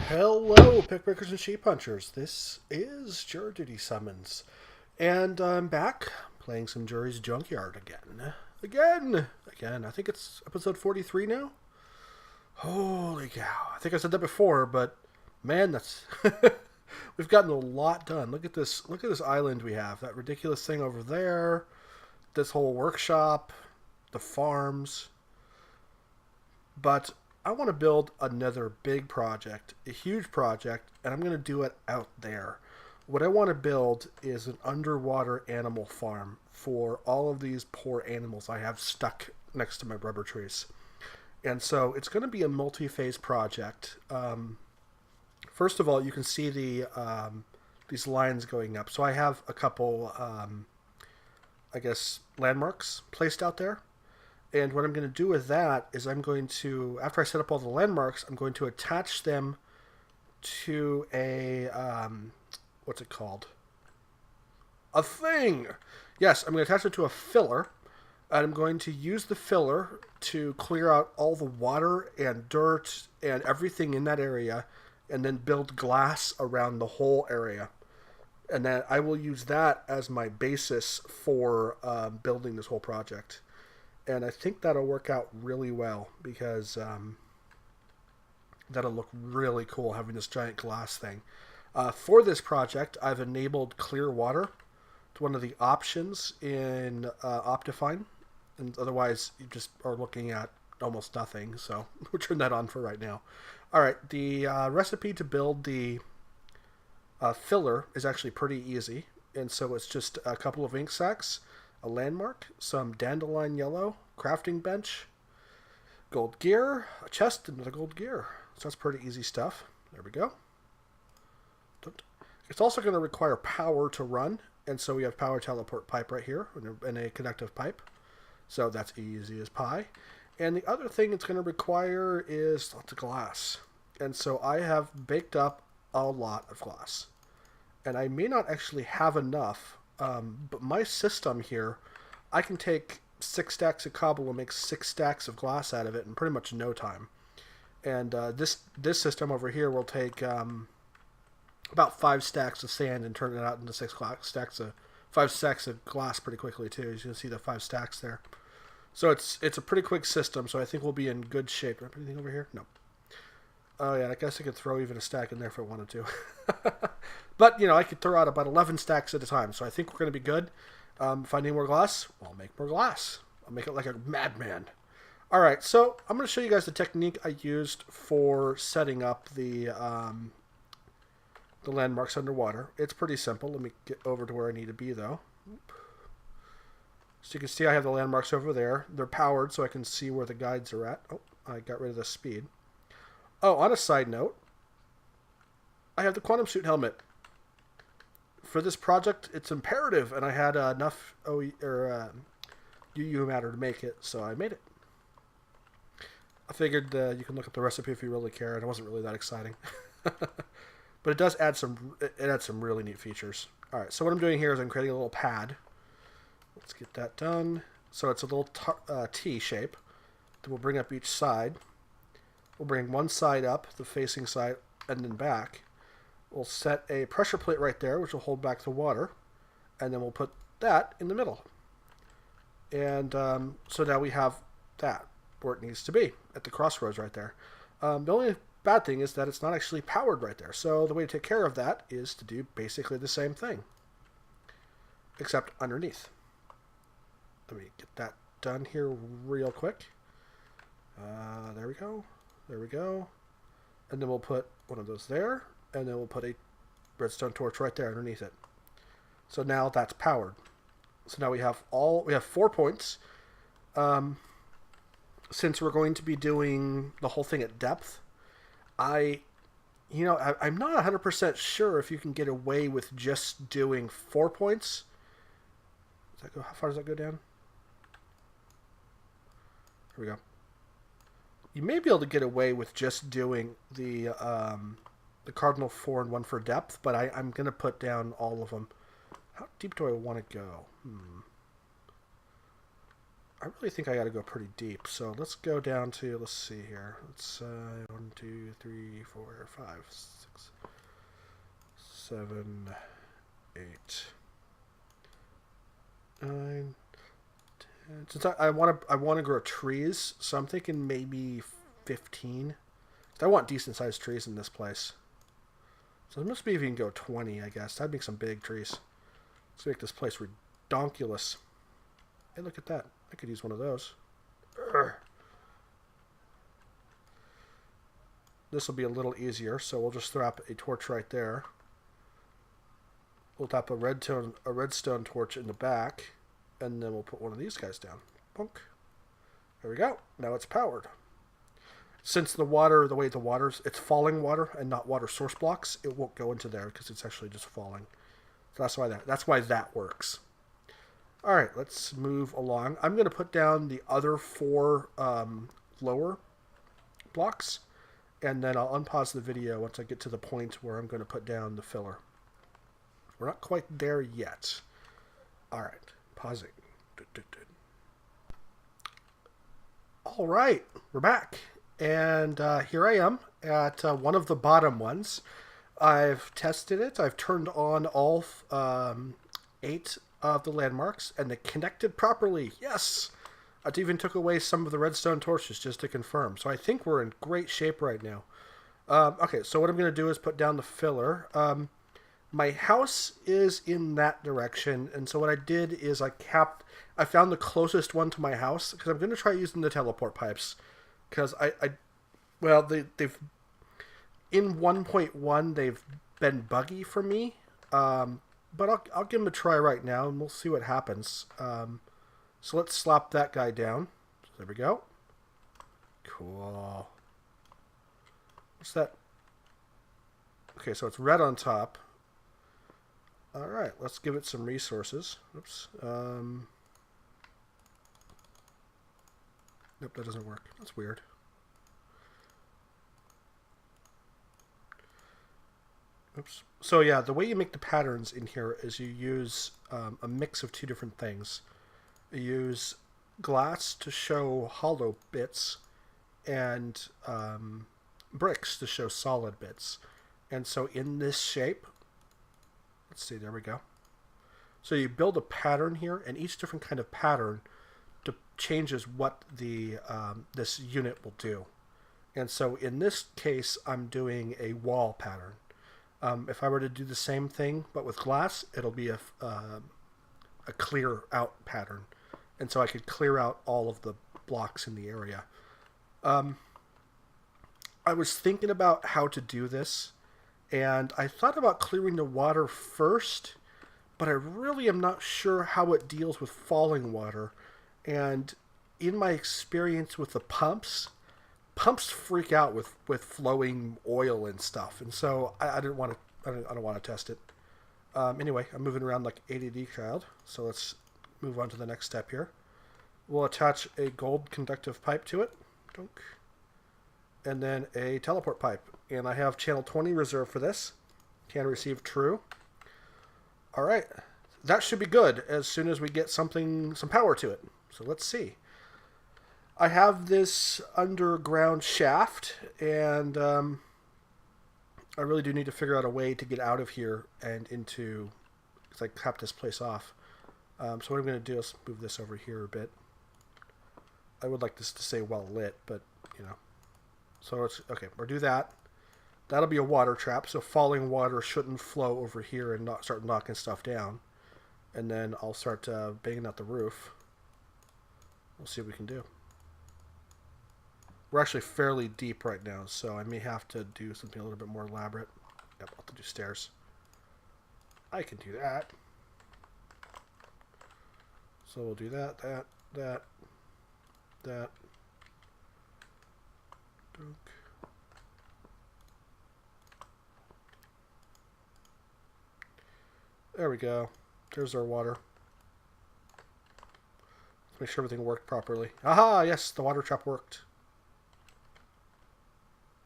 Hello, pickbreakers and sheep punchers. This is Jury Duty Summons, and I'm back playing some Jury's Junkyard again. I think it's episode 43 now. Holy cow! I think I said that before, but man, that's we've gotten a lot done. Look at this! Look at this island we have. That ridiculous thing over there. This whole workshop, the farms, but I want to build another big project, a huge project, and I'm going to do it out there. What I want to build is an underwater animal farm for all of these poor animals I have stuck next to my rubber trees. And so it's going to be a multi-phase project. First of all, you can see these lines going up. So I have a couple, I guess, landmarks placed out there. And what I'm going to do with that is I'm going to, after I set up all the landmarks, I'm going to attach them to a, what's it called? A thing! Yes, I'm going to attach it to a filler, and I'm going to use the filler to clear out all the water and dirt and everything in that area, and then build glass around the whole area. And then I will use that as my basis for building this whole project. And I think that'll work out really well because that'll look really cool having this giant glass thing. For this project, I've enabled clear water. It's one of the options in Optifine. And otherwise, you just are looking at almost nothing. So we'll turn that on for right now. All right, the recipe to build the filler is actually pretty easy. And so it's just a couple of ink sacs, a landmark, some dandelion yellow, crafting bench, gold gear, a chest, and another gold gear. So that's pretty easy stuff. There we go. It's also going to require power to run, and so we have power teleport pipe right here, and a conductive pipe. So that's easy as pie. And the other thing it's going to require is lots of glass. And so I have baked up a lot of glass. And I may not actually have enough, but my system here, I can take 6 stacks of cobble and make 6 stacks of glass out of it in pretty much no time. And this system over here will take about 5 stacks of sand and turn it out into 5 stacks of glass pretty quickly too. As you can see the 5 stacks there. So it's a pretty quick system. So I think we'll be in good shape. Do I have anything over here? No. Oh yeah, I guess I could throw even a stack in there if I wanted to. But, you know, I could throw out about 11 stacks at a time. So I think we're going to be good. If I need more glass, I'll make more glass. I'll make it like a madman. All right, so I'm going to show you guys the technique I used for setting up the landmarks underwater. It's pretty simple. Let me get over to where I need to be, though. So you can see I have the landmarks over there. They're powered, so I can see where the guides are at. Oh, I got rid of the speed. Oh, on a side note, I have the quantum suit helmet. For this project, it's imperative, and I had enough UU matter to make it, so I made it. I figured you can look up the recipe if you really care, and it wasn't really that exciting. But it does add some really neat features. All right, so what I'm doing here is I'm creating a little pad. Let's get that done. So it's a little T shape that we'll bring up each side. We'll bring one side up, the facing side, and then back. We'll set a pressure plate right there, which will hold back the water. And then we'll put that in the middle. And so now we have that where it needs to be, at the crossroads right there. The only bad thing is that it's not actually powered right there. So the way to take care of that is to do basically the same thing, except underneath. Let me get that done here real quick. There we go. There we go. And then we'll put one of those there. And then we'll put a redstone torch right there underneath it. So now that's powered. So now we have 4 points. Since we're going to be doing the whole thing at depth, I'm not 100% sure if you can get away with just doing 4 points. How far does that go down? Here we go. You may be able to get away with just doing the cardinal 4 and 1 for depth, but I'm going to put down all of them. How deep do I want to go? I really think I got to go pretty deep. So let's go down to, let's see here. Let's 1, 2, 3, 4, 5, 6, 7, 8, 9, 10. Since I want to grow trees, so I'm thinking maybe 15. I want decent sized trees in this place. So must be even go 20, I guess. That'd make some big trees. Let's make this place redonkulous. Hey, look at that. I could use one of those. This will be a little easier, so we'll just throw up a torch right there. We'll tap a redstone torch in the back, and then we'll put one of these guys down. Bonk. There we go. Now it's powered. Since the water, the way the water's, it's falling water and not water source blocks, it won't go into there because it's actually just falling. So that's why that works. All right, let's move along. I'm going to put down the other 4 lower blocks, and then I'll unpause the video once I get to the point where I'm going to put down the filler. We're not quite there yet. All right, pausing. All right, we're back. And here I am at one of the bottom ones. I've tested it. I've turned on all 8 of the landmarks, and they connected properly. Yes! I even took away some of the redstone torches just to confirm. So I think we're in great shape right now. Okay, so what I'm going to do is put down the filler. My house is in that direction, and so what I did is I found the closest one to my house, because I'm going to try using the teleport pipes. Because they've in 1.1 they've been buggy for me, but I'll give them a try right now, and we'll see what happens. So let's slap that guy down. There we go. Cool. What's that? Okay, so it's red on top. All right, let's give it some resources. Oops. Nope, that doesn't work. That's weird. Oops. So yeah, the way you make the patterns in here is you use a mix of 2 different things. You use glass to show hollow bits, and bricks to show solid bits. And so in this shape, let's see, there we go. So you build a pattern here, and each different kind of pattern changes what the this unit will do. And so in this case, I'm doing a wall pattern. If I were to do the same thing but with glass, it'll be a clear out pattern, and so I could clear out all of the blocks in the area. I was thinking about how to do this, and I thought about clearing the water first, but I really am not sure how it deals with falling water. And in my experience with the pumps freak out with flowing oil and stuff, and so I don't want to test it. Anyway, I'm moving around like ADD child, so let's move on to the next step here. We'll attach a gold conductive pipe to it, and then a teleport pipe. And I have channel 20 reserved for this. Can receive true. All right, that should be good as soon as we get some power to it. So let's see. I have this underground shaft, and I really do need to figure out a way to get out of here and into, because I capped this place off. So what I'm going to do is move this over here a bit. I would like this to stay well lit, but you know. So it's okay. We'll do that. That'll be a water trap, so falling water shouldn't flow over here and not start knocking stuff down. And then I'll start banging out the roof. We'll see what we can do. We're actually fairly deep right now, so I may have to do something a little bit more elaborate. Yep, I'll have to do stairs. I can do that. So we'll do that. There we go. There's our water. Let's make sure everything worked properly. Aha! Yes, the water trap worked.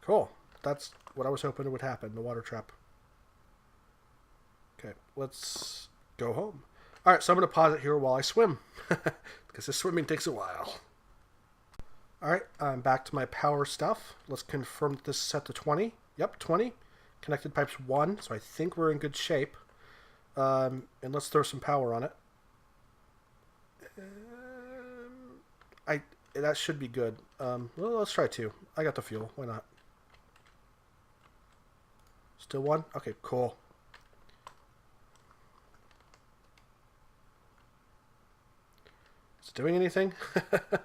Cool. That's what I was hoping would happen, the water trap. Okay, let's go home. All right, so I'm going to pause it here while I swim because this swimming takes a while. All right, I'm back to my power stuff. Let's confirm that this is set to 20. Yep, 20. Connected pipes 1, so I think we're in good shape. And let's throw some power on it. That should be good. Well, let's try 2. I got the fuel. Why not? Still 1? Okay, cool. Is it doing anything? Let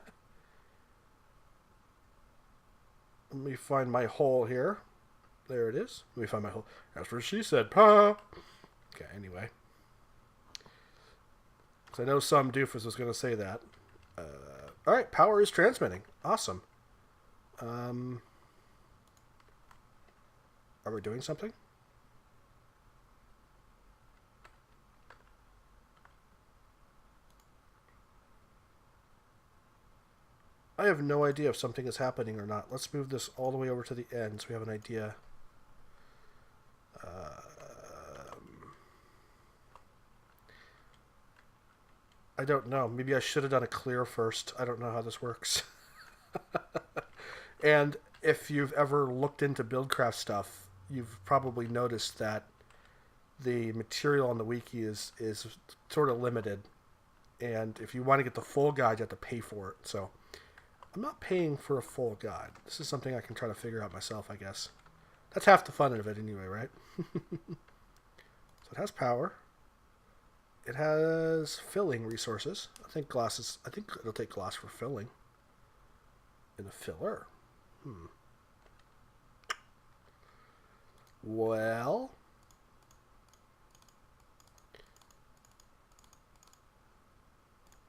me find my hole here. There it is. Let me find my hole. That's what she said. Pa. Okay, anyway. Because I know some doofus was going to say that. Alright, power is transmitting. Awesome. Are we doing something? I have no idea if something is happening or not. Let's move this all the way over to the end so we have an idea. I don't know. Maybe I should have done a clear first. I don't know how this works. And if you've ever looked into Buildcraft stuff, you've probably noticed that the material on the wiki is sort of limited. And if you want to get the full guide, you have to pay for it. So I'm not paying for a full guide. This is something I can try to figure out myself, I guess. That's half the fun of it anyway, right? So it has power. It has filling resources. I think it'll take glass for filling. And a filler. Well,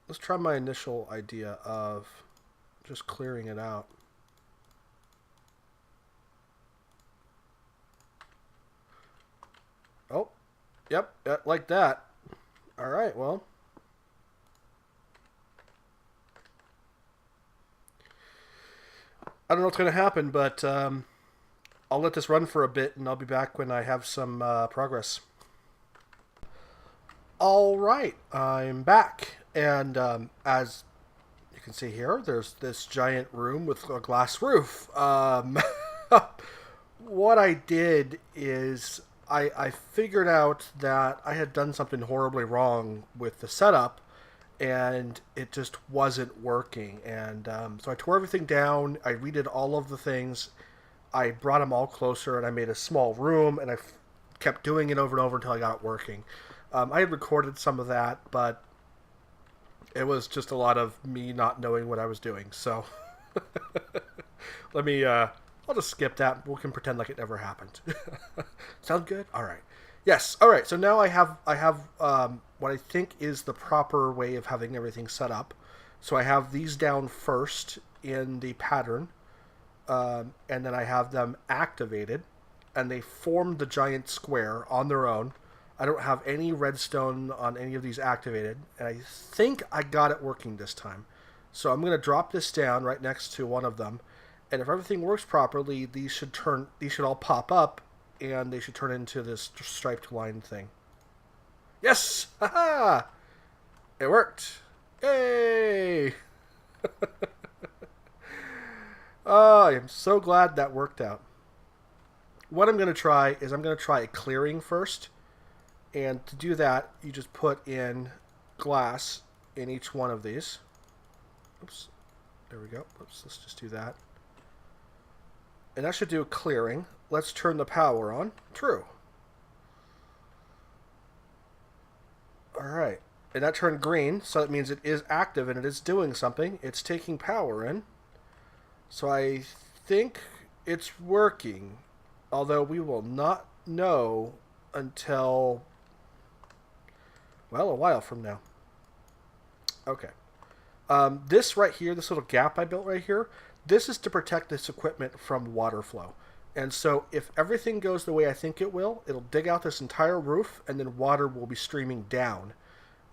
let's try my initial idea of just clearing it out. Oh, yep, like that. All right, well. I don't know what's going to happen, but I'll let this run for a bit, and I'll be back when I have some progress. All right, I'm back. And as you can see here, there's this giant room with a glass roof. What I did is I figured out that I had done something horribly wrong with the setup, and it just wasn't working. And so I tore everything down. I redid all of the things. I brought them all closer, and I made a small room, and I kept doing it over and over until I got it working. I had recorded some of that, but it was just a lot of me not knowing what I was doing. So let me, I'll just skip that. We can pretend like it never happened. Sound good? All right. Yes. All right. So now I have what I think is the proper way of having everything set up. So I have these down first in the pattern, and then I have them activated, and they form the giant square on their own. I don't have any redstone on any of these activated, and I think I got it working this time. So I'm going to drop this down right next to one of them, and if everything works properly, these should all pop up, and they should turn into this striped line thing. Yes! Haha! It worked! Yay! Oh, I am so glad that worked out. What I'm going to try is I'm going to try a clearing first. And to do that, you just put in glass in each one of these. Oops. There we go. Oops, let's just do that. And that should do a clearing. Let's turn the power on. True. Alright. And that turned green, so that means it is active and it is doing something. It's taking power in. So I think it's working. Although we will not know until, well, a while from now. Okay. This right here, this little gap I built right here, this is to protect this equipment from water flow. And so if everything goes the way I think it will, it'll dig out this entire roof, and then water will be streaming down.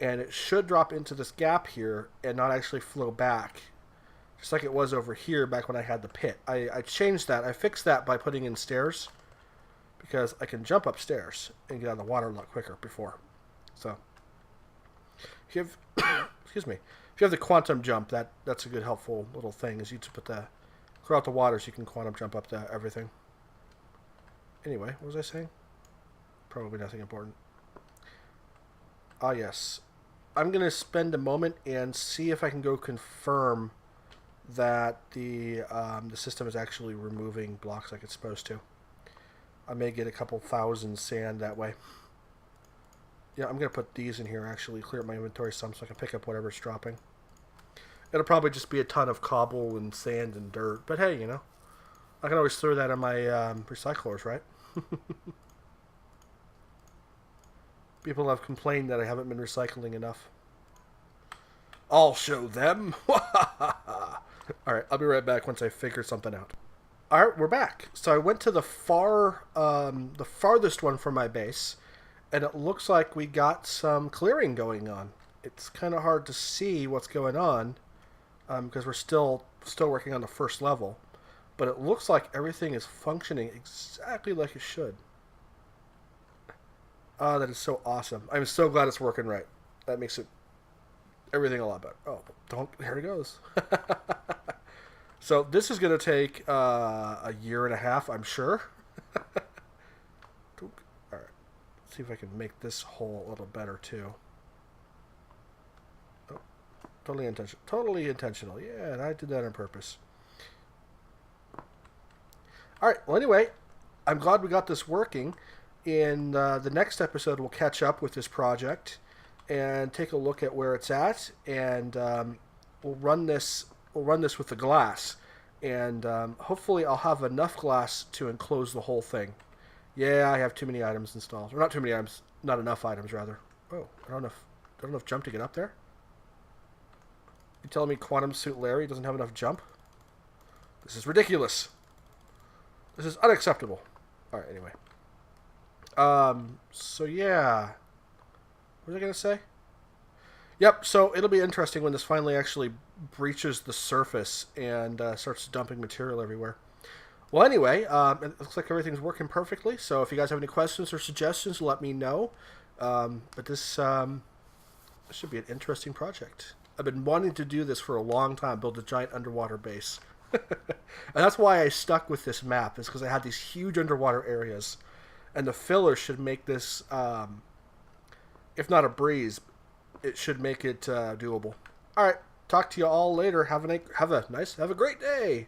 And it should drop into this gap here and not actually flow back, just like it was over here back when I had the pit. I changed that. I fixed that by putting in stairs, because I can jump upstairs and get out of the water a lot quicker before. So If you have, excuse me, if you have the quantum jump, that's a good helpful little thing. Is you to put the clear out the water so you can quantum jump up to everything. Anyway, what was I saying? Probably nothing important. Ah, yes. I'm going to spend a moment and see if I can go confirm that the system is actually removing blocks like it's supposed to. I may get a couple thousand sand that way. Yeah, I'm going to put these in here, actually clear up my inventory some so I can pick up whatever's dropping. It'll probably just be a ton of cobble and sand and dirt, but hey, you know, I can always throw that in my recyclers, right? People have complained that I haven't been recycling enough. I'll show them. Alright, I'll be right back once I figure something out. Alright, we're back. So I went to the farthest one from my base, and it looks like we got some clearing going on. It's kind of hard to see what's going on, because we're still working on the first level. But it looks like everything is functioning exactly like it should. Oh, that is so awesome. I'm so glad it's working right. That makes everything a lot better. Oh, here it goes. So this is going to take a year and a half, I'm sure. All right. Let's see if I can make this hole a little better, too. Oh, totally intentional. Totally intentional. Yeah, and I did that on purpose. All right. Well, anyway, I'm glad we got this working. In the next episode, we'll catch up with this project and take a look at where it's at, and we'll run this with the glass, and hopefully I'll have enough glass to enclose the whole thing. Yeah, I have too many items installed, or not too many items, not enough items rather. Oh, I don't have enough jump to get up there. You telling me Quantum Suit Larry doesn't have enough jump? This is ridiculous. This is unacceptable. All right, anyway. So yeah. What was I going to say? Yep, so it'll be interesting when this finally actually breaches the surface and starts dumping material everywhere. Well, anyway, it looks like everything's working perfectly, so if you guys have any questions or suggestions, let me know. But this should be an interesting project. I've been wanting to do this for a long time, build a giant underwater base. And that's why I stuck with this map, is because I had these huge underwater areas. And the filler should make this, if not a breeze, it should make it doable. All right, talk to you all later. Have a great day.